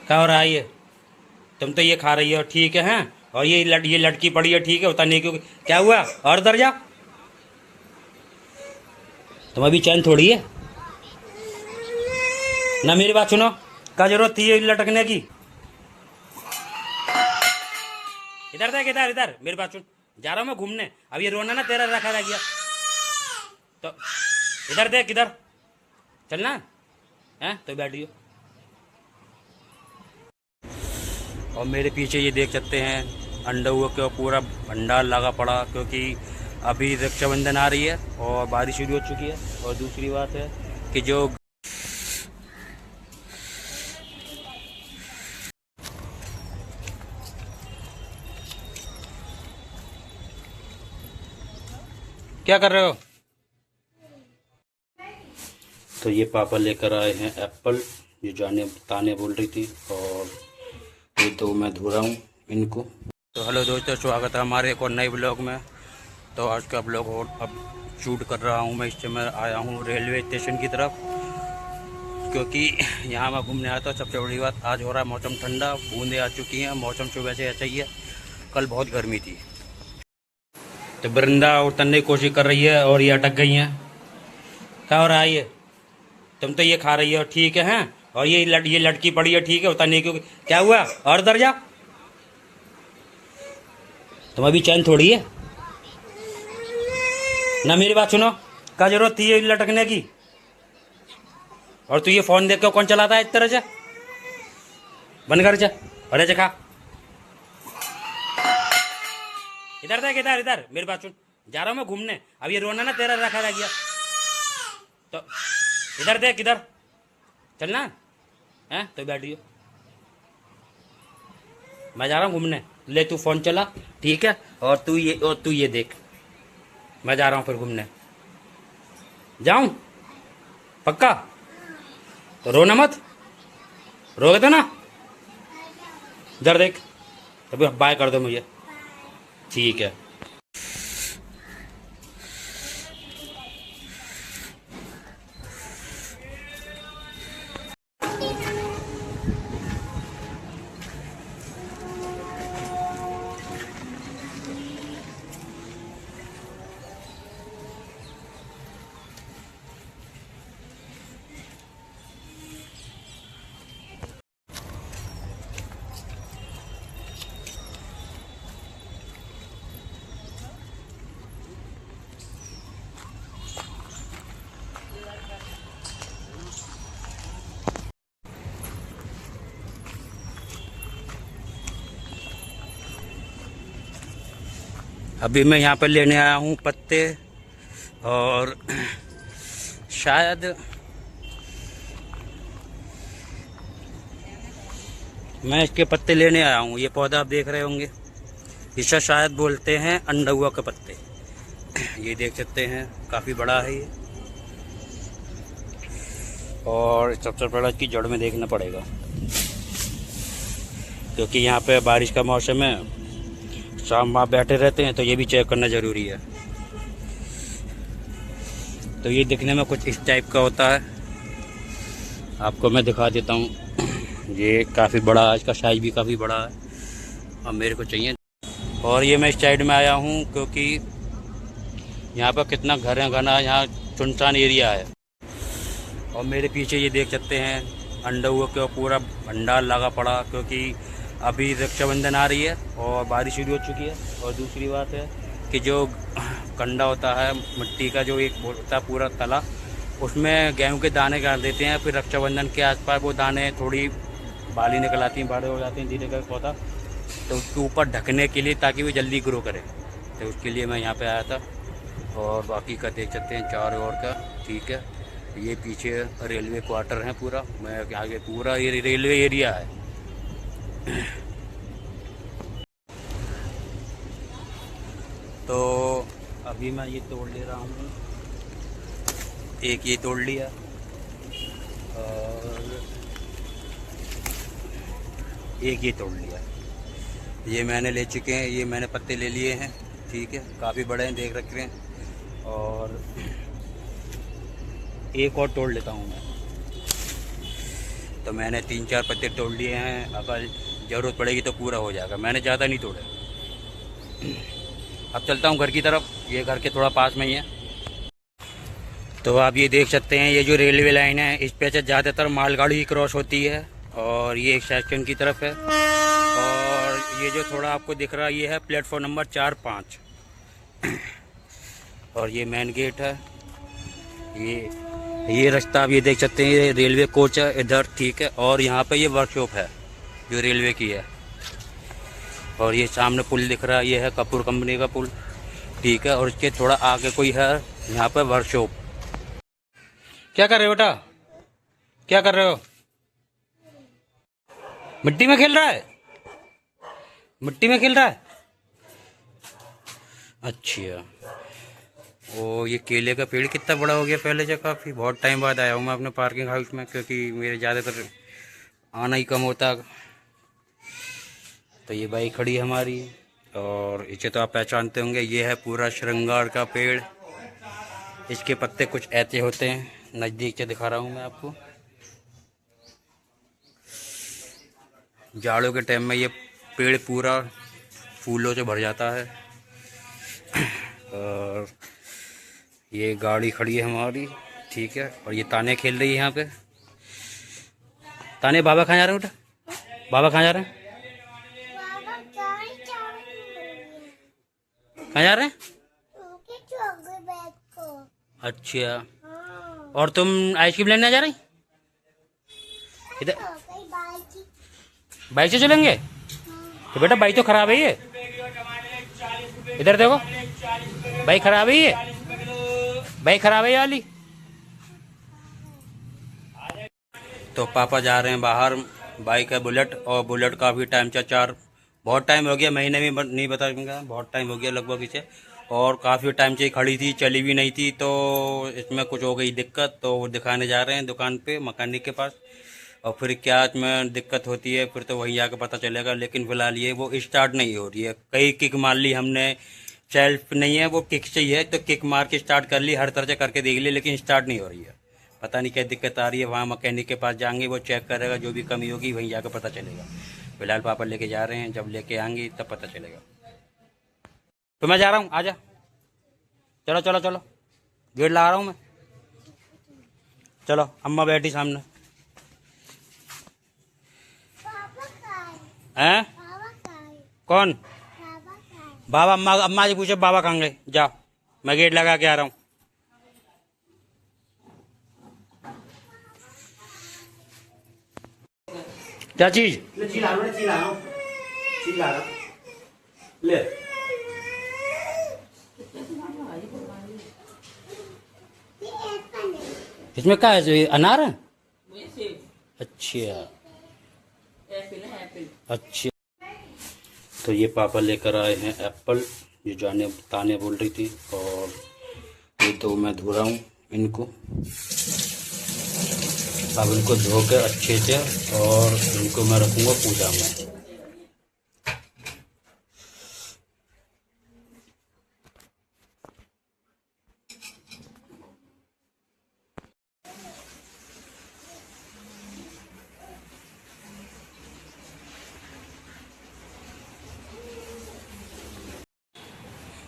क्या हो रहा है ये? तुम तो ये खा रही हो, ठीक है हैं? और ये लटकी पड़ी है, ठीक है, पता नहीं क्यों। क्या हुआ? और उधर जा। तुम अभी चैन थोड़ी है ना, मेरी बात सुनो। क्या जरूरत थी ये लटकने की? इधर देख, इधर इधर मेरी बात सुन। जा रहा हूँ मैं घूमने। अब ये रोना ना तेरा रखा रह गया तो इधर देख, इधर चलना है तो बैठियो। और मेरे पीछे ये देख सकते हैं अंडों का पूरा भंडार लगा पड़ा, क्योंकि अभी रक्षाबंधन आ रही है और बारिश शुरू हो चुकी है। और दूसरी बात है कि जो क्या कर रहे हो? तो ये पापा लेकर आए हैं एप्पल, ये जाने ताने बोल रही थी, और ये तो मैं धो रहा हूँ इनको। तो हेलो दोस्तों, स्वागत है हमारे एक और नए ब्लॉग में। तो आज का ब्लॉग और अब शूट कर रहा हूँ मैं। इस समय आया हूँ रेलवे स्टेशन की तरफ, क्योंकि यहाँ मैं घूमने आया था। सबसे बड़ी बात, आज हो रहा है मौसम ठंडा, बूंदें आ चुकी हैं। मौसम सुबह से ऐसा ही है, कल बहुत गर्मी थी। तो वृंदा उतरने की कोशिश कर रही है और ये अटक गई हैं। क्या हो रहा है ये? तुम तो ये खा रही हो, ठीक है हैं? और ये लटकी पड़ी है, ठीक है, पता नहीं क्यों। क्या हुआ? और उधर जा। तुम अभी चैन थोड़ी है ना, मेरी बात सुनो। क्या जरूरत थी ये लटकने की? और तू ये फोन देख के कौन चलाता है इस तरह से? बंद कर जा। अरे जा खा। इधर देख, इधर इधर मेरी बात सुन। जा रहा हूँ मैं घूमने। अब ये रोना ना तेरा रखा रह गया तो इधर देख, इधर चलना है तो बैठियो। मैं जा रहा हूँ घूमने, ले तू फोन चला, ठीक है? और तू ये देख, मैं जा रहा हूँ फिर घूमने। जाऊं? पक्का? तो रोना मत, रोगे तो ना। इधर देख, अभी बाय कर दो मुझे, ठीक है? अभी मैं यहाँ पर लेने आया हूँ पत्ते, और शायद मैं इसके पत्ते लेने आया हूँ। ये पौधा आप देख रहे होंगे, इसे शायद बोलते हैं अंडुआ के पत्ते। ये देख सकते हैं, काफ़ी बड़ा है ये, और सबसे बड़ा इसकी जड़ में देखना पड़ेगा, क्योंकि यहाँ पे बारिश का मौसम है, शाम वहाँ बैठे रहते हैं, तो ये भी चेक करना ज़रूरी है। तो ये दिखने में कुछ इस टाइप का होता है, आपको मैं दिखा देता हूँ। ये काफ़ी बड़ा है, इसका साइज भी काफ़ी बड़ा है, और मेरे को चाहिए। और ये मैं इस साइड में आया हूँ क्योंकि यहाँ पर कितना घर है, घना, यहाँ सुनसान एरिया है। और मेरे पीछे ये देख सकते हैं अंडों का पूरा भंडार लगा पड़ा, क्योंकि अभी रक्षाबंधन आ रही है और बारिश शुरू हो चुकी है। और दूसरी बात है कि जो कंडा होता है मिट्टी का, जो एक होता है पूरा तला, उसमें गेहूं के दाने डाल देते हैं। फिर रक्षाबंधन के आसपास वो दाने थोड़ी बाली निकल आती हैं, बड़े हो जाते हैं धीरे करके पौधा, तो उसके ऊपर ढकने के लिए, ताकि वो जल्दी ग्रो करे। तो उसके लिए मैं यहाँ पे आया था। और बाकी का देख सकते हैं चारों ओर का, ठीक है? ये पीछे रेलवे क्वार्टर है पूरा, मैं आगे पूरा ये रेलवे एरिया है। तो अभी मैं ये तोड़ ले रहा हूँ, एक ये तोड़ लिया, और एक ये तोड़ लिया। ये मैंने ले चुके हैं, ये मैंने पत्ते ले लिए हैं, ठीक है? काफ़ी बड़े हैं, देख रखे हैं। और एक और तोड़ लेता हूँ मैं। तो मैंने 3-4 पत्ते तोड़ लिए हैं, अगर ज़रूरत पड़ेगी तो पूरा हो जाएगा। मैंने ज़्यादा नहीं तोड़े। अब चलता हूँ घर की तरफ, ये घर के थोड़ा पास में ही है। तो आप ये देख सकते हैं, ये जो रेलवे लाइन है इस पे ज़्यादातर मालगाड़ी ही क्रॉस होती है और ये एक सेक्शन की तरफ है। और ये जो थोड़ा आपको दिख रहा है ये है प्लेटफॉर्म नंबर 4-5 और ये मेन गेट है। ये रास्ता आप ये देख सकते हैं, ये रेलवे कोच है इधर, ठीक है। और यहाँ पे ये वर्कशॉप है जो रेलवे की है। और ये सामने पुल दिख रहा है, ये है कपूर कंपनी का पुल, ठीक है। और इसके थोड़ा आगे कोई है यहाँ पे वर्कशॉप। क्या कर रहे हो बेटा, क्या कर रहे हो? मिट्टी में खेल रहा है, मिट्टी में खेल रहा है। अच्छा, ओ ये केले का पेड़ कितना बड़ा हो गया पहले से काफ़ी। बहुत टाइम बाद आया हूँ मैं अपने पार्किंग हाउस में, क्योंकि मेरे ज़्यादातर आना ही कम होता। तो ये बाइक खड़ी है हमारी और इसे तो आप पहचानते होंगे, ये है पूरा श्रृंगार का पेड़। इसके पत्ते कुछ ऐसे होते हैं, नज़दीक से दिखा रहा हूँ मैं आपको। जाड़ों के टाइम में ये पेड़ पूरा फूलों से भर जाता है। और ये गाड़ी खड़ी है हमारी, ठीक है। और ये ताने खेल रही है यहाँ पे। ताने, बाबा कहाँ जा रहे हैं बेटा, बाबा कहाँ जा रहे हैं, कहाँ जा रहे हैं? अच्छा, और तुम आइसक्रीम लेने जा रही? इधर बाइक से चलेंगे? तो बेटा बाइक तो खराब है ये, इधर देखो बाइक खराब है ये, बाइक खराब है ये वाली। तो पापा जा रहे हैं बाहर, बाइक है बुलेट, और बुलेट काफ़ी टाइम से बहुत टाइम हो गया, महीने में नहीं बताऊंगा, बहुत टाइम हो गया लगभग इसे। और काफ़ी टाइम से खड़ी थी, चली भी नहीं थी, तो इसमें कुछ हो गई दिक्कत, तो वो दिखाने जा रहे हैं दुकान पे मैकेनिक के पास। और फिर क्या इसमें दिक्कत होती है फिर तो वहीं जाकर पता चलेगा। लेकिन फ़िलहाल ये वो स्टार्ट नहीं हो रही है। कई किक मार ली हमने, सेल्फ नहीं है वो किक चाहिए, तो किक मार के स्टार्ट कर ली, हर तरह से करके देख ली, लेकिन स्टार्ट नहीं हो रही है। पता नहीं क्या दिक्कत आ रही है। वहाँ मैकेनिक के पास जाएंगे, वो चेक करेगा, जो भी कमी होगी वहीं जाकर पता चलेगा। फिलहाल पापा लेके जा रहे हैं, जब लेके आएंगे तब पता चलेगा। तो मैं जा रहा हूँ, आजा, चलो चलो चलो, गेट लगा रहा हूँ मैं, चलो। अम्मा बैठी सामने हैं? कौन बाबा? अम्मा जी पूछे बाबा कहाँ गए, जाओ मैं गेट लगा के आ रहा हूँ। क्या चीज? ले इसमें क्या है, जो ये अनार है? अच्छा अच्छा। तो ये पापा लेकर आए हैं एप्पल, ये जाने ताने बोल रही थी। और ये तो मैं धो रहा हूँ इनको, अब इनको धो के अच्छे से, और इनको मैं रखूँगा पूजा में।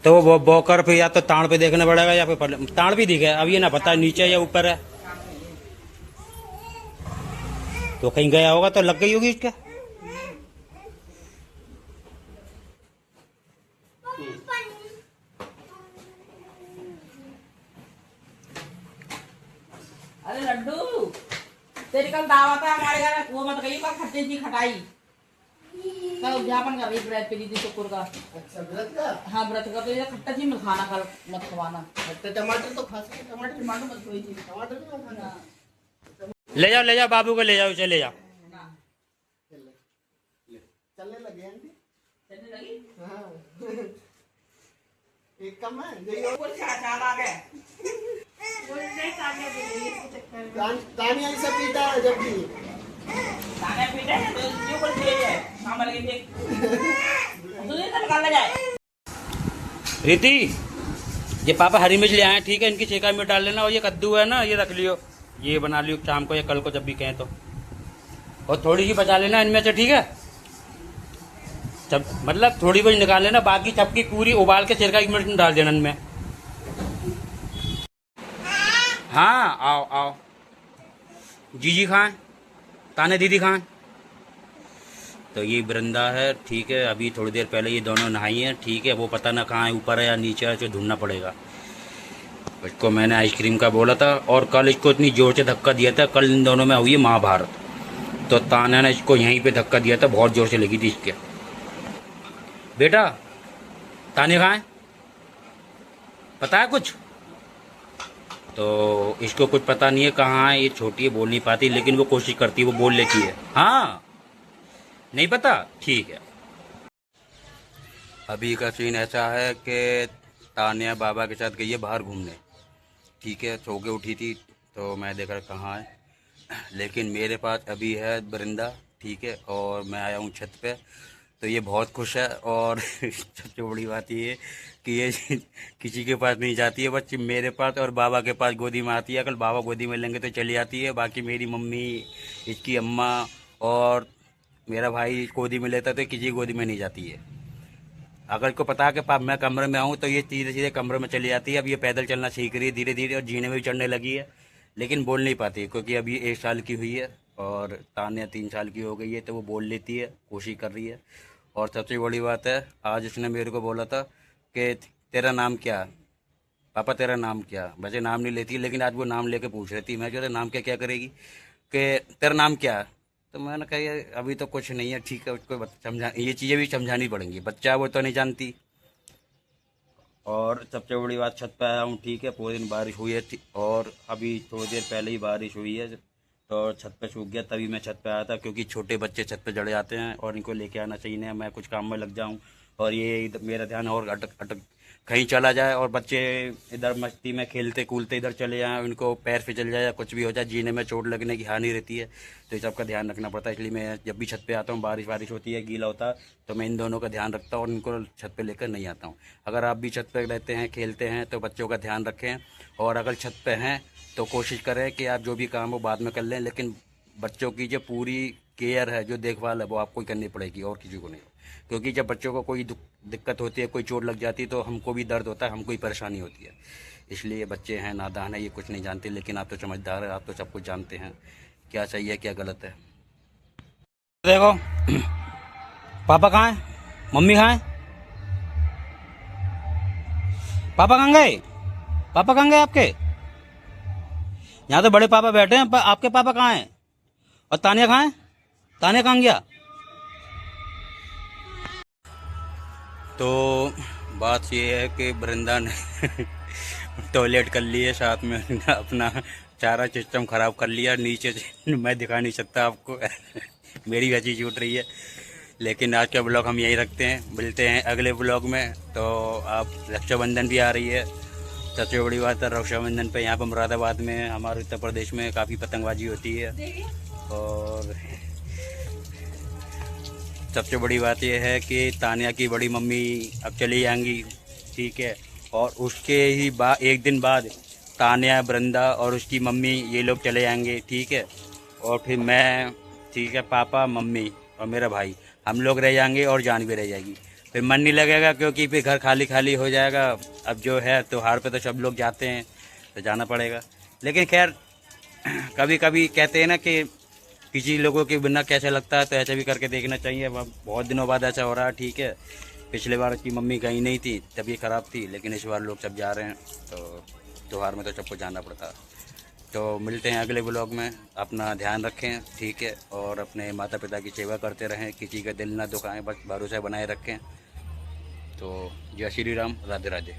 तो वो बोकर पे या तो ताड़ पे देखना पड़ेगा, या फिर ताड़ भी दिखे, अब ये ना पता नीचे या ऊपर है। तो कहीं गया होगा तो लग गई होगी इसका। अरे लड्डू, तेरी कल दावत है हमारे घर, वो मत गई कल खट्टे की खटाई, कल उद्यापन कर रही व्रत पे दीदी शुक्र का। अच्छा व्रत का? हाँ व्रत का। तो ये खट्टा चीज मत खाना, कल मत खवाना। टमाटर तो खा सकते, टमाटर मत कोई चीज, टमाटर तो खाना। ले जाओ बाबू को, ले जाओ, उसे ले जाओ। चलने लगे हैं, चलने लगी। हाँ एक कम है कोई चाल आ गए, तानिया ऐसा पीता है जब भी ताने पीते हैं तो जो कोई चाहिए शाम लगे देख तो ये निकाल जाए। रीति, ये पापा हरी मिर्च ले आए, ठीक है, इनकी छेका में डाल लेना। और ये कद्दू है ना, ये रख लियो, ये बना लियो शाम को या कल को जब भी कहें तो। और थोड़ी सी बचा लेना इनमें से, ठीक है। सब मतलब थोड़ी बहुत निकाल लेना, बाकी सबकी पूरी उबाल के सिरका 1 मिनट में डाल देना इनमें। हाँ आओ आओ, जीजी खाएं, ताने दीदी खाएं। तो ये वृंदा है, ठीक है। अभी थोड़ी देर पहले ये दोनों नहाई हैं, ठीक है। वो पता ना कहाँ है, ऊपर है या नीचे है, जो ढूंढना पड़ेगा। इसको मैंने आइसक्रीम का बोला था, और कल इसको इतनी जोर से धक्का दिया था, कल इन दोनों में हुई है महाभारत। तो तान्या ने इसको यहीं पे धक्का दिया था, बहुत जोर से लगी थी इसके। बेटा तान्या कहाँ है, पता है कुछ? तो इसको कुछ पता नहीं है कहाँ है, ये छोटी है, बोल नहीं पाती, लेकिन वो कोशिश करती है, वो बोल लेती है। हाँ नहीं पता, ठीक है। अभी का सीन ऐसा है कि तान्या बाबा के साथ गई है बाहर घूमने, ठीक है। सो के उठी थी तो मैं देख रहा कहाँ है, लेकिन मेरे पास अभी है वृंदा, ठीक है। और मैं आया हूँ छत पे, तो ये बहुत खुश है। और सबसे बड़ी बात ये है कि ये किसी के पास नहीं जाती है, बस मेरे पास और बाबा के पास गोदी में आती है। अगर बाबा गोदी में लेंगे तो चली आती है, बाकी मेरी मम्मी, इसकी अम्मा और मेरा भाई गोदी में लेता तो किसी गोदी में नहीं जाती है। अगर इसको पता है कि मैं कमरे में आऊँ तो ये सीधे सीधे कमरे में चली जाती है। अब ये पैदल चलना सीख रही है धीरे धीरे, और जीने में भी चढ़ने लगी है, लेकिन बोल नहीं पाती क्योंकि अभी 1 साल की हुई है और तान्या 3 साल की हो गई है। तो वो बोल लेती है, कोशिश कर रही है। और सबसे बड़ी बात है, आज इसने मेरे को बोला था कि तेरा नाम क्या, पापा तेरा नाम क्या। वैसे नाम नहीं लेती, लेकिन आज वो नाम लेके पूछ रही थी। मैं जो नाम क्या करेगी, कि तेरा नाम क्या। तो मैंने कहा ये अभी तो कुछ नहीं है, ठीक है। उसको समझा, ये चीज़ें भी समझानी पड़ेंगी, बच्चा वो तो नहीं जानती। और सबसे बड़ी बात, छत पे आया हूँ, ठीक है। पूरे दिन बारिश हुई है, और अभी थोड़ी देर पहले ही बारिश हुई है, तो छत पे सूख गया, तभी मैं छत पे आया था। क्योंकि छोटे बच्चे छत पे चढ़े आते हैं और इनको लेके आना चाहिए नहीं, मैं कुछ काम में लग जाऊँ और ये मेरा ध्यान और अटक कहीं चला जाए, और बच्चे इधर मस्ती में खेलते कूदते इधर चले जाएँ, उनको पैर फिसल जाए या कुछ भी हो जाए, जीने में चोट लगने की हानि रहती है। तो इस सबका ध्यान रखना पड़ता है। इसलिए मैं जब भी छत पे आता हूँ, बारिश होती है, गीला होता है, तो मैं इन दोनों का ध्यान रखता हूँ और इनको छत पे लेकर नहीं आता हूँ। अगर आप भी छत पे रहते हैं, खेलते हैं, तो बच्चों का ध्यान रखें। और अगर छत पे हैं तो कोशिश करें कि आप जो भी काम हो बाद में कर लें, लेकिन बच्चों की जो पूरी केयर है, जो देखभाल है, वो आपको ही करनी पड़ेगी और किसी को नहीं। क्योंकि जब बच्चों को कोई दिक्कत होती है, कोई चोट लग जाती है, तो हमको भी दर्द होता है, हमको ही परेशानी होती है। इसलिए बच्चे हैं, नादान है, ये कुछ नहीं जानते। लेकिन आप तो समझदार है, आप तो सब कुछ जानते हैं, क्या सही है क्या गलत है। देखो पापा कहाँ है, मम्मी कहाँ है, पापा कहाँ गए, पापा कहाँ गए आपके? यहाँ तो बड़े पापा बैठे हैं, आपके पापा कहाँ हैं? और तान्या कहाँ है, तान्या कहाँ गया? तो बात ये है कि वृंदा ने टॉयलेट कर लिए, साथ में अपना सारा सिस्टम ख़राब कर लिया। नीचे से मैं दिखा नहीं सकता आपको मेरी हंसी छूट रही है। लेकिन आज का ब्लॉग हम यहीं रखते हैं, मिलते हैं अगले ब्लॉग में। तो आप, रक्षाबंधन भी आ रही है। सबसे बड़ी बात है, रक्षाबंधन पे यहाँ पर मुरादाबाद में, हमारे उत्तर प्रदेश में काफ़ी पतंगबाजी होती है। और सबसे बड़ी बात यह है कि तान्या की बड़ी मम्मी अब चली जाएंगी, ठीक है। और उसके ही एक दिन बाद तान्या, वृंदा और उसकी मम्मी, ये लोग चले जाएंगे, ठीक है। और फिर मैं, ठीक है, पापा, मम्मी और मेरा भाई, हम लोग रह जाएंगे और जान भी रह जाएगी। फिर मन नहीं लगेगा, क्योंकि फिर घर खाली खाली हो जाएगा। अब जो है त्योहार पे तो सब लोग जाते हैं, तो जाना पड़ेगा। लेकिन खैर, कभी कभी कहते हैं ना कि किसी लोगों के बिना कैसा लगता है, तो ऐसा भी करके देखना चाहिए। बहुत दिनों बाद ऐसा हो रहा है, ठीक है। पिछले बार की मम्मी कहीं नहीं थी, तबीयत ख़राब थी, लेकिन इस बार लोग सब जा रहे हैं, तो त्यौहार में तो सबको जाना पड़ता है। तो मिलते हैं अगले ब्लॉग में। अपना ध्यान रखें, ठीक है। और अपने माता पिता की सेवा करते रहें, किसी का दिल ना दुखाएं, बस भरोसा बनाए रखें। तो जय श्री राम, राधे राधे।